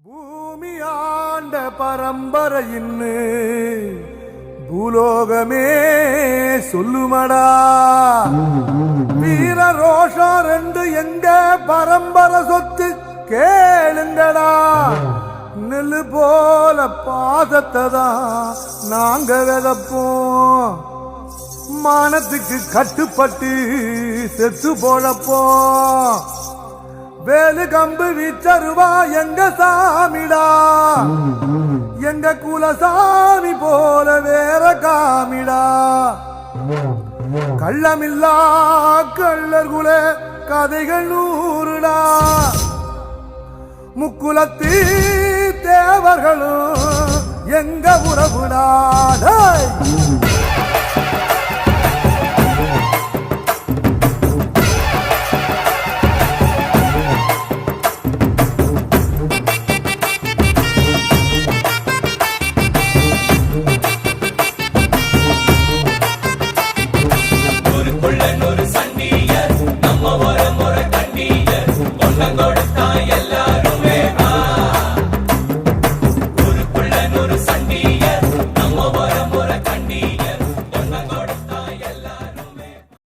பூமி ஆண்ட பரம்பரையின்னு பூலோகமே சொல்லுமடா. வீர ரோஷம் ரெண்டு எங்க பரம்பரை சொத்து கேளுங்கடா. நெல்லு போல பாசத்தை தான் நாங்க விதப்போம். மானத்துக்கு கட்டுப்பட்டு செத்து போழப்போம். வேலு கம்பு வீச்சருவா எங்க சாமிடா. எங்க குலசாமி போல வேற காமிடா. கள்ளமில்லா கள்ளர்குல கதைகள் நூறுடா. முக்குலத்தி தேவர்களும் எங்க உறவுடா.